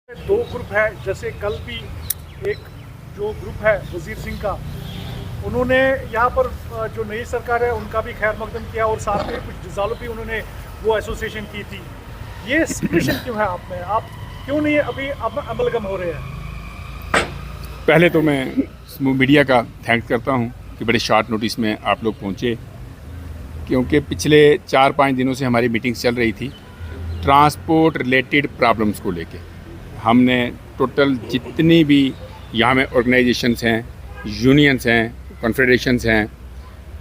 दो ग्रुप है, जैसे कल भी एक जो ग्रुप है वजीर सिंह का, उन्होंने यहाँ पर जो नई सरकार है उनका भी खैर मकदम किया और साथ में कुछ डिजालों भी उन्होंने वो एसोसिएशन की थी। ये सिचुएशन क्यों है आप में, आप क्यों नहीं अभी अब अमलगम हो रहे हैं? पहले तो मैं मीडिया का थैंक्स करता हूँ कि बड़े शॉर्ट नोटिस में आप लोग पहुँचे, क्योंकि पिछले 4-5 दिनों से हमारी मीटिंग्स चल रही थी ट्रांसपोर्ट रिलेटेड प्रॉब्लम्स को लेके। हमने टोटल जितनी भी यहाँ में ऑर्गेनाइजेशंस हैं, यूनियंस हैं, कॉन्फेडरेशंस हैं,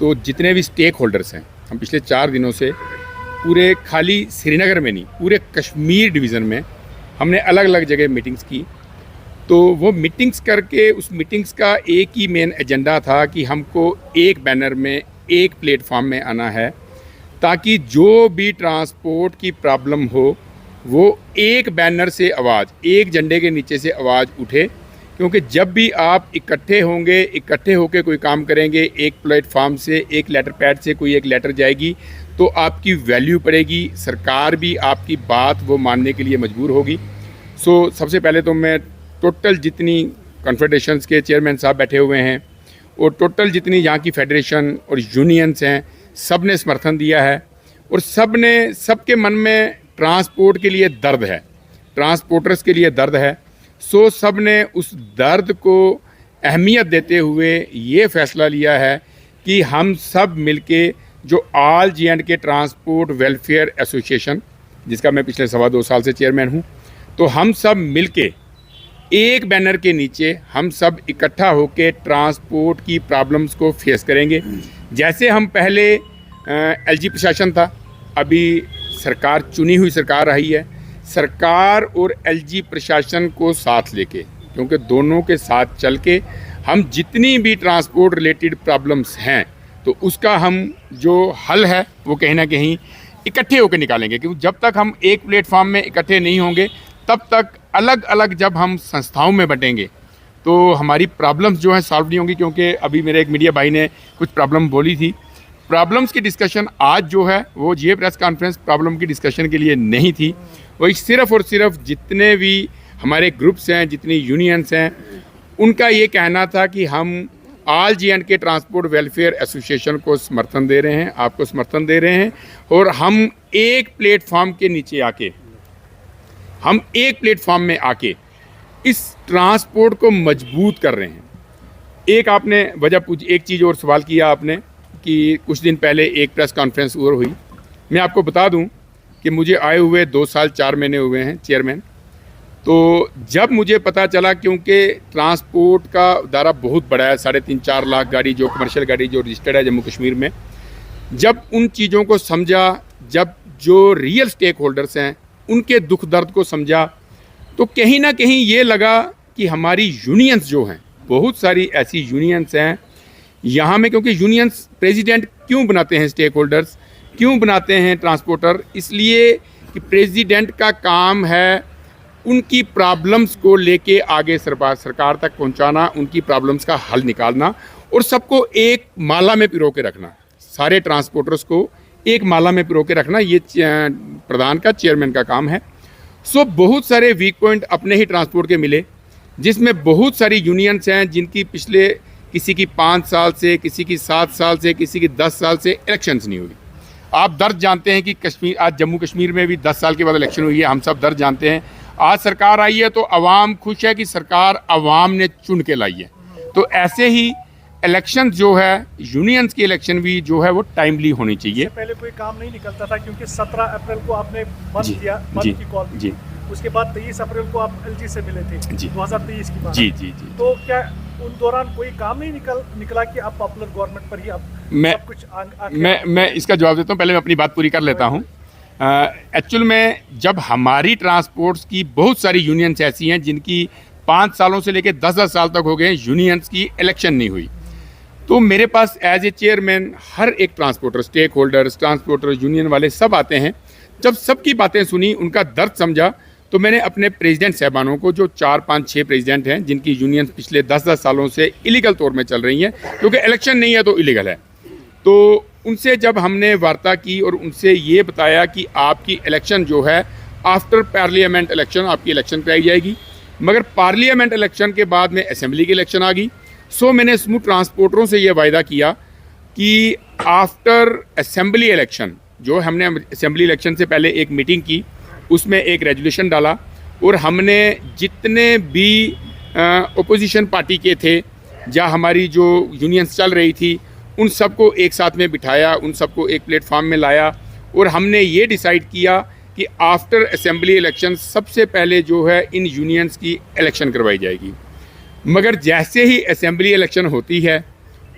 तो जितने भी स्टेक होल्डर्स हैं, हम पिछले 4 दिनों से पूरे खाली श्रीनगर में नहीं, पूरे कश्मीर डिवीज़न में हमने अलग अलग जगह मीटिंग्स की। तो वो मीटिंग्स करके उस मीटिंग्स का एक ही मेन एजेंडा था कि हमको एक बैनर में, एक प्लेटफॉर्म में आना है, ताकि जो भी ट्रांसपोर्ट की प्रॉब्लम हो वो एक बैनर से आवाज़, एक झंडे के नीचे से आवाज़ उठे। क्योंकि जब भी आप इकट्ठे होंगे, इकट्ठे होकर कोई काम करेंगे, एक प्लेटफॉर्म से, एक लेटर पैड से कोई एक लेटर जाएगी तो आपकी वैल्यू पड़ेगी, सरकार भी आपकी बात वो मानने के लिए मजबूर होगी। सो सबसे पहले तो मैं टोटल जितनी कॉन्फेडरेशंस के चेयरमैन साहब बैठे हुए हैं और टोटल जितनी यहाँ की फेडरेशन और यूनियंस हैं, सब ने समर्थन दिया है और सबके मन में ट्रांसपोर्ट के लिए दर्द है, ट्रांसपोर्टर्स के लिए दर्द है। सो सब ने उस दर्द को अहमियत देते हुए ये फ़ैसला लिया है कि हम सब मिलके जो all J&K transport welfare association, जिसका मैं पिछले 2.25 साल से चेयरमैन हूँ, तो हम सब मिलके एक बैनर के नीचे हम सब इकट्ठा होकर ट्रांसपोर्ट की प्रॉब्लम्स को फेस करेंगे। जैसे हम पहले LG प्रशासन था, अभी सरकार चुनी हुई सरकार आई है, सरकार और LG प्रशासन को साथ लेके, क्योंकि दोनों के साथ चल के हम जितनी भी ट्रांसपोर्ट रिलेटेड प्रॉब्लम्स हैं तो उसका हम जो हल है वो कहीं ना कहीं इकट्ठे होकर निकालेंगे। क्योंकि जब तक हम एक प्लेटफॉर्म में इकट्ठे नहीं होंगे तब तक अलग अलग जब हम संस्थाओं में बटेंगे तो हमारी प्रॉब्लम्स जो हैं सॉल्व नहीं होंगी। क्योंकि अभी मेरे एक मीडिया भाई ने कुछ प्रॉब्लम बोली थी, प्रॉब्लम्स की डिस्कशन आज जो है वो ये प्रेस कॉन्फ्रेंस प्रॉब्लम की डिस्कशन के लिए नहीं थी। वही सिर्फ़ और सिर्फ जितने भी हमारे ग्रुप्स हैं, जितनी यूनियंस हैं, उनका ये कहना था कि हम all J&K transport welfare association को समर्थन दे रहे हैं, आपको समर्थन दे रहे हैं और हम एक प्लेटफॉर्म के नीचे आके, हम एक प्लेटफॉर्म में आके इस ट्रांसपोर्ट को मजबूत कर रहे हैं। एक आपने वजह पूछी, एक चीज़ और सवाल किया आपने कि कुछ दिन पहले एक प्रेस कॉन्फ्रेंस और हुई। मैं आपको बता दूं कि मुझे आए हुए 2 साल 4 महीने हुए हैं चेयरमैन। तो जब मुझे पता चला, क्योंकि ट्रांसपोर्ट का दायरा बहुत बड़ा है, 3.5-4 लाख गाड़ी जो कमर्शियल गाड़ी जो रजिस्टर्ड है जम्मू कश्मीर में, जब उन चीज़ों को समझा, जब जो रियल स्टेक होल्डर्स हैं उनके दुख दर्द को समझा, तो कहीं ना कहीं ये लगा कि हमारी यूनियंस जो हैं, बहुत सारी ऐसी यूनियंस हैं यहाँ में, क्योंकि यूनियंस प्रेसिडेंट क्यों बनाते हैं, स्टेक होल्डर्स क्यों बनाते हैं ट्रांसपोर्टर, इसलिए कि प्रेसिडेंट का काम है उनकी प्रॉब्लम्स को लेके आगे सरकार तक पहुँचाना, उनकी प्रॉब्लम्स का हल निकालना और सबको एक माला में पिरो के रखना, सारे ट्रांसपोर्टर्स को एक माला में पिरो के रखना, ये प्रधान का, चेयरमैन का काम है। सो बहुत सारे वीक पॉइंट अपने ही ट्रांसपोर्ट के मिले, जिसमें बहुत सारी यूनियंस हैं जिनकी पिछले किसी की 5 साल से, किसी की 7 साल से, किसी की 10 साल से इलेक्शंस नहीं हुई। आप दर्द जानते हैं कि कश्मीर, आज जम्मू कश्मीर में भी 10 साल के बाद इलेक्शन हुई है, हम सब दर्द जानते हैं। आज सरकार आई है तो अवाम खुश है कि सरकार अवाम ने चुन के लाई है। तो ऐसे ही इलेक्शन जो है, यूनियंस की इलेक्शन भी जो है वो टाइमली होनी चाहिए। पहले कोई काम नहीं निकलता था, क्योंकि 17 अप्रैल को आपने बंद किया, बंद की कॉल दी। उसके बाद 23 अप्रैल को आप LG से मिले थे, 2023 की बात। जी। तो क्या उन दौरान कोई काम नहीं निकला कि आप पॉपुलर गवर्नमेंट पर ही आप सब कुछ मैं इसका जवाब देता हूँ, पहले मैं अपनी बात पूरी कर लेता हूँ। एक्चुअल में जब हमारी ट्रांसपोर्ट्स की बहुत सारी यूनियंस ऐसी हैं जिनकी 5 सालों से लेकर 10-10 साल तक हो गए यूनियंस की इलेक्शन नहीं हुई, तो मेरे पास एज ए चेयरमैन हर एक transporter, stakeholders, transporter, union वाले सब आते हैं। जब सबकी बातें सुनी, उनका दर्द समझा, तो मैंने अपने प्रेसिडेंट साहबानों को, जो 4-5-6 प्रेसिडेंट हैं जिनकी यूनियन पिछले 10-10 सालों से इलीगल तौर में चल रही हैं, क्योंकि इलेक्शन नहीं है तो इलीगल है, तो उनसे जब हमने वार्ता की और उनसे ये बताया कि आपकी इलेक्शन जो है आफ्टर पार्लियामेंट इलेक्शन आपकी इलेक्शन कराई जाएगी। मगर पार्लियामेंट इलेक्शन के बाद में असेंबली की इलेक्शन आ गई। सो मैंने स्मूथ ट्रांसपोर्टरों से ये वायदा किया कि आफ्टर असेंबली इलेक्शन, जो हमने असेंबली इलेक्शन से पहले एक मीटिंग की, उसमें एक रेजोल्यूशन डाला और हमने जितने भी ओपोजिशन पार्टी के थे, जहाँ हमारी जो यूनियंस चल रही थी, उन सबको एक साथ में बिठाया, उन सबको एक प्लेटफॉर्म में लाया और हमने ये डिसाइड किया कि आफ्टर असेंबली इलेक्शन सबसे पहले जो है इन यूनियंस की इलेक्शन करवाई जाएगी। मगर जैसे ही असेंबली इलेक्शन होती है,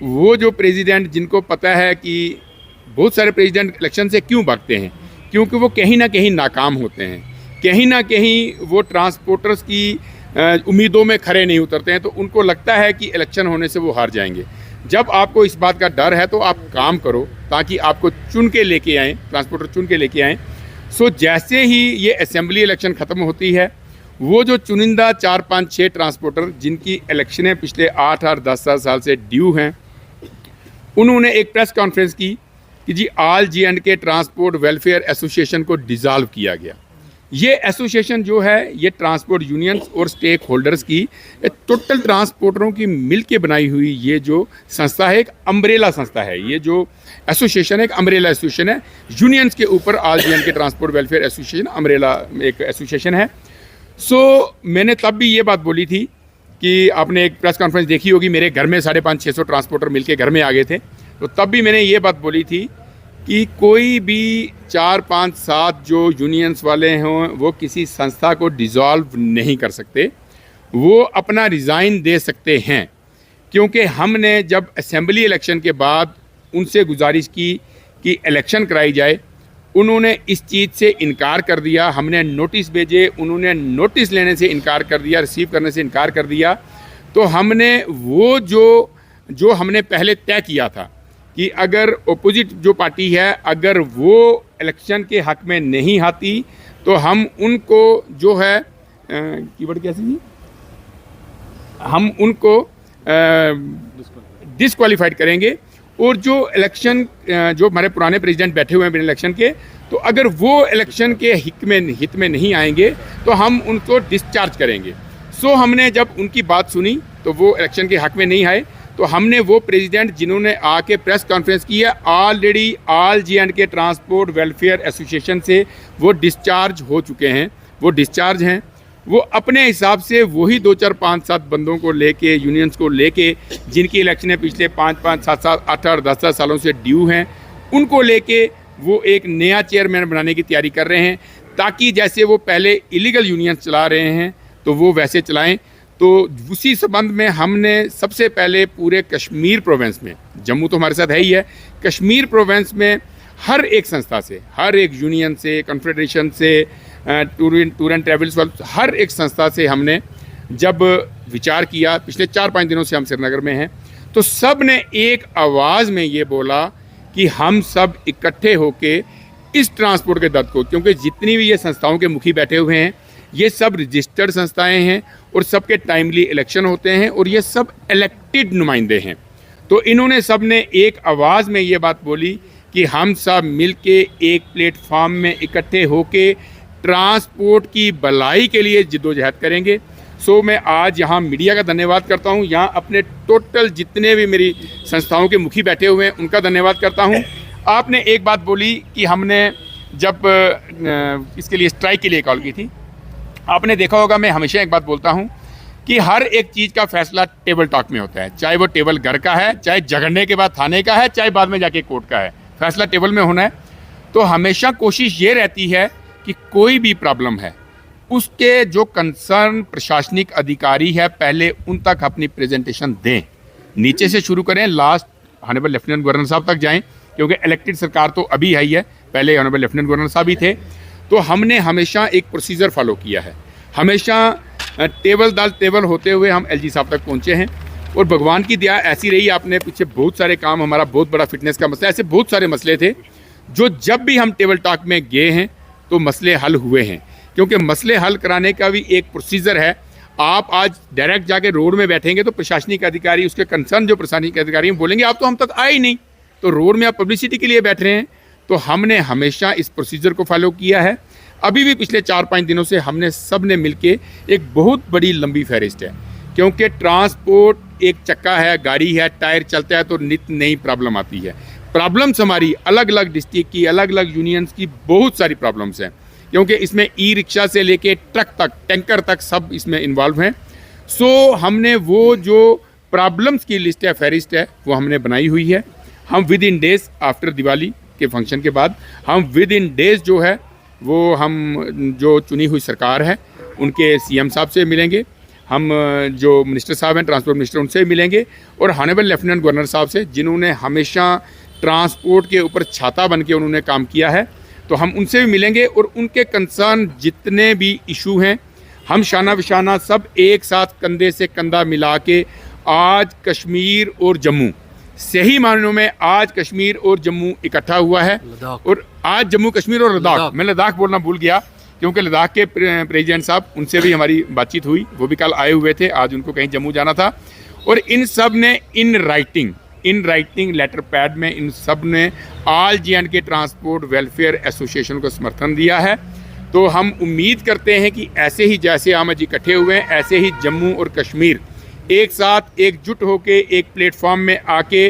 वो जो प्रेसिडेंट, जिनको पता है कि बहुत सारे प्रेसिडेंट इलेक्शन से क्यों भागते हैं, क्योंकि वो कहीं ना कहीं नाकाम होते हैं, कहीं ना कहीं वो ट्रांसपोर्टर्स की उम्मीदों में खरे नहीं उतरते हैं, तो उनको लगता है कि इलेक्शन होने से वो हार जाएंगे। जब आपको इस बात का डर है तो आप काम करो ताकि आपको चुन के लेके आएँ, ट्रांसपोर्टर चुन के लेके आएँ। सो जैसे ही ये असेंबली इलेक्शन ख़त्म होती है, वो जो चुनिंदा 4, 5, 6 ट्रांसपोर्टर जिनकी इलेक्शनें पिछले 8 और 10 साल से ड्यू हैं, उन्होंने एक प्रेस कॉन्फ्रेंस की कि जी all J&K transport welfare association को डिज़ोल्व किया गया। ये एसोसिएशन जो है, ये ट्रांसपोर्ट यूनियंस और स्टेक होल्डर्स की, टोटल ट्रांसपोर्टरों की मिल के बनाई हुई ये जो संस्था है, एक अम्ब्रेला संस्था है। ये जो एसोसिएशन है, एक अम्ब्रेला एसोसिएशन है। यूनियंस के ऊपर all J&K transport welfare association umbrella एक एसोसिएशन है। सो मैंने तब भी ये बात बोली थी कि आपने एक प्रेस कॉन्फ्रेंस देखी होगी, मेरे घर में 550-600 ट्रांसपोर्टर मिलके घर में आ गए थे। तो तब भी मैंने ये बात बोली थी कि कोई भी 4, 5, 7 जो यूनियंस वाले हों, वो किसी संस्था को डिज़ोल्व नहीं कर सकते, वो अपना रिज़ाइन दे सकते हैं। क्योंकि हमने जब असेंबली इलेक्शन के बाद उनसे गुजारिश की कि इलेक्शन कराई जाए, उन्होंने इस चीज़ से इनकार कर दिया। हमने नोटिस भेजे, उन्होंने नोटिस लेने से इनकार कर दिया, रिसीव करने से इनकार कर दिया। तो हमने वो जो हमने पहले तय किया था कि अगर अपोजिट जो पार्टी है, अगर वो इलेक्शन के हक में नहीं आती तो हम उनको जो है कीवर्ड कैसे जी, हम उनको डिस्क्वालीफाइड करेंगे। और जो इलेक्शन जो हमारे पुराने प्रेसिडेंट बैठे हुए हैं बिना इलेक्शन के, तो अगर वो इलेक्शन के हित में नहीं आएंगे तो हम उनको डिस्चार्ज करेंगे। सो हमने जब उनकी बात सुनी तो वो इलेक्शन के हक में नहीं आए, तो हमने वो प्रेसिडेंट जिन्होंने आके प्रेस कॉन्फ्रेंस की है, already all J&K transport welfare association से वो डिस्चार्ज हो चुके हैं, वो डिस्चार्ज हैं। वो अपने हिसाब से वही 2, 4, 5, 7 बंदों को लेके, यूनियंस को लेके, जिनकी इलेक्शनें पिछले 5, 7, 8 और 10 सालों से ड्यू हैं, उनको लेके वो एक नया चेयरमैन बनाने की तैयारी कर रहे हैं, ताकि जैसे वो पहले इलीगल यूनियंस चला रहे हैं तो वो वैसे चलाएं। तो उसी संबंध में हमने सबसे पहले पूरे कश्मीर प्रोविंस में, जम्मू तो हमारे साथ है ही है, कश्मीर प्रोविंस में हर एक संस्था से, हर एक यूनियन से, कॉन्फेडरेशन से, टूर एंड ट्रैवल्स वाले, हर एक संस्था से हमने जब विचार किया, पिछले 4-5 दिनों से हम श्रीनगर में हैं, तो सब ने एक आवाज़ में ये बोला कि हम सब इकट्ठे होके इस ट्रांसपोर्ट के दर्द को, क्योंकि जितनी भी ये संस्थाओं के मुखी बैठे हुए हैं, ये सब रजिस्टर्ड संस्थाएं हैं और सबके टाइमली इलेक्शन होते हैं और ये सब इलेक्टेड नुमाइंदे हैं। तो इन्होंने सब ने एक आवाज़ में ये बात बोली कि हम सब मिलके एक प्लेटफॉर्म में इकट्ठे होके ट्रांसपोर्ट की भलाई के लिए जिद्दोजहद करेंगे। सो मैं आज यहाँ मीडिया का धन्यवाद करता हूँ, यहाँ अपने टोटल जितने भी मेरी संस्थाओं के मुखी बैठे हुए हैं उनका धन्यवाद करता हूँ। आपने एक बात बोली कि हमने जब इसके लिए स्ट्राइक के लिए कॉल की थी, आपने देखा होगा मैं हमेशा एक बात बोलता हूँ कि हर एक चीज़ का फैसला टेबल टॉक में होता है, चाहे वो टेबल घर का है, चाहे झगड़ने के बाद थाने का है, चाहे बाद में जाके कोर्ट का है, फैसला टेबल में होना है। तो हमेशा कोशिश ये रहती है कि कोई भी प्रॉब्लम है, उसके जो कंसर्न प्रशासनिक अधिकारी है, पहले उन तक अपनी प्रेजेंटेशन दें, नीचे से शुरू करें, लास्ट ऑनरेबल लेफ्टिनेंट गवर्नर साहब तक जाएं, क्योंकि इलेक्टेड सरकार तो अभी है ही है, पहले ऑनरेबल लेफ्टिनेंट गवर्नर साहब ही थे। तो हमने हमेशा एक प्रोसीजर फॉलो किया है, हमेशा टेबल दल टेबल होते हुए हम LG साहब तक पहुँचे हैं। और भगवान की दया ऐसी रही, आपने पीछे बहुत सारे काम, हमारा बहुत बड़ा फिटनेस का मसला, ऐसे बहुत सारे मसले थे जो जब भी हम टेबल टॉक में गए हैं तो मसले हल हुए हैं। क्योंकि मसले हल कराने का भी एक प्रोसीजर है। आप आज डायरेक्ट जाके रोड में बैठेंगे तो प्रशासनिक अधिकारी, उसके कंसर्न जो प्रशासनिक अधिकारी हैं, बोलेंगे आप तो हम तक आए ही नहीं, तो रोड में आप पब्लिसिटी के लिए बैठ रहे हैं। तो हमने हमेशा इस प्रोसीजर को फॉलो किया है। अभी भी पिछले 4-5 दिनों से हमने सब ने मिलके एक बहुत बड़ी लंबी फहरिस्त है, क्योंकि ट्रांसपोर्ट एक चक्का है, गाड़ी है, टायर चलता है तो नित नई प्रॉब्लम आती है। प्रॉब्लम्स हमारी अलग अलग डिस्ट्रिक्ट की, अलग अलग यूनियंस की बहुत सारी प्रॉब्लम्स हैं, क्योंकि इसमें ई रिक्शा से लेके ट्रक तक, टैंकर तक सब इसमें इन्वॉल्व हैं। सो हमने वो जो प्रॉब्लम्स की लिस्ट है, फहरिस्त है, वो हमने बनाई हुई है। हम with in days after Diwali के फंक्शन के बाद हम विद इन डेज जो है वो हम जो चुनी हुई सरकार है उनके सीएम साहब से मिलेंगे, हम जो मिनिस्टर साहब हैं, ट्रांसपोर्ट मिनिस्टर, उनसे मिलेंगे, और हॉनरेबल लेफ्टिनेंट गवर्नर साहब से, जिन्होंने हमेशा ट्रांसपोर्ट के ऊपर छाता बन के उन्होंने काम किया है, तो हम उनसे भी मिलेंगे और उनके कंसर्न जितने भी इशू हैं हम शाना बिशाना सब एक साथ कंधे से कंधा मिला के आज कश्मीर और जम्मू, सही मायनों में आज कश्मीर और जम्मू इकट्ठा हुआ है। और आज जम्मू कश्मीर और लद्दाख, मैं लद्दाख बोलना भूल गया क्योंकि लद्दाख के प्रेसिडेंट साहब, उनसे भी हमारी बातचीत हुई, वो भी कल आए हुए थे, आज उनको कहीं जम्मू जाना था, और इन सब ने इन राइटिंग लेटर पैड में इन सब ने all J&K transport welfare association को समर्थन दिया है। तो हम उम्मीद करते हैं कि ऐसे ही जैसे हम आज इकट्ठे हुए हैं, ऐसे ही जम्मू और कश्मीर एक साथ एकजुट होके एक प्लेटफॉर्म में आके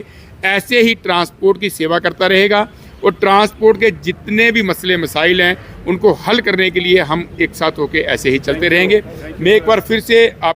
ऐसे ही ट्रांसपोर्ट की सेवा करता रहेगा, और ट्रांसपोर्ट के जितने भी मसले मसाइल हैं उनको हल करने के लिए हम एक साथ होके ऐसे ही चलते रहेंगे। मैं एक बार फिर से आप